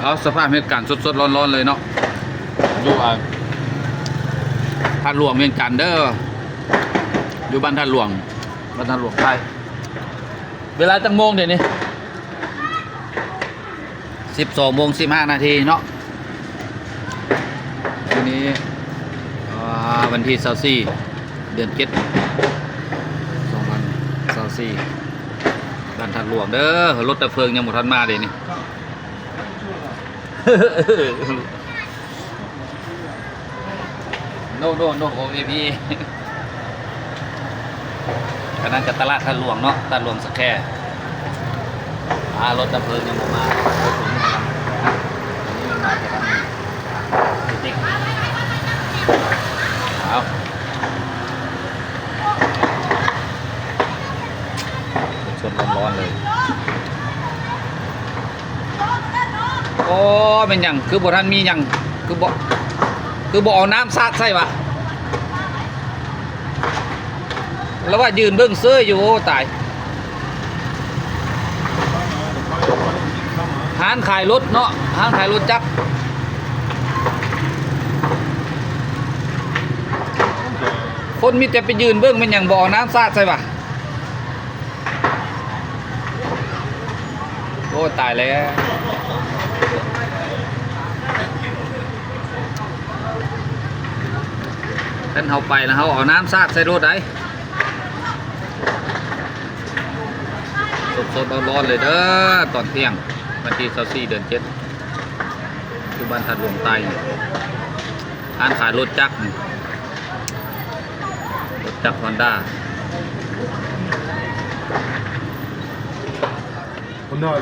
เอาสภาพเหตุการณ์สดๆร้อนๆเลยเนาะอยู่ท่าหลวงเวียงจันทน์เด้ออยู่บ้านท่าหลวงไทยเวลาตั้งโมงเดี๋ยวนี้12:15 นาทีเนาะวันนี้วันที่24เดือน7 2024บ้านท่าหลวงเด้อรถดับเพลิงยังหมดทันมาเดี๋ยวนี้ โน่โอเอพีก็นั่นจะตลาดท่าหลวงเนาะตลาดหลวงสแควร์รถดับเพลิงยังมานี่มันมาจากทางติ๊กเอาชนร้อนๆเลยโอ้เป็นอย่างคือบ่ท่านมีอย่างคือบ่เอาน้ำสาดใส่วะแล้วว่ายืนเบื้องเสื้ออยู่ตายห้างขายรถเนาะห้างขายรถจักรคนมีแต่ไปยืนเบื้องเป็นอย่างบ่อน้ำสาดใส่วะโอ้ตายแล้วท่านเขาไปแล้วเขาเอาน้ำสาดใส่รถได้สดๆร้อนๆเลยเด้อตอนเที่ยงวันที่24 เดือน 7ที่บ้านท่าหลวงไต้ร้านขายรถจักรฮอนด้าคนน้อย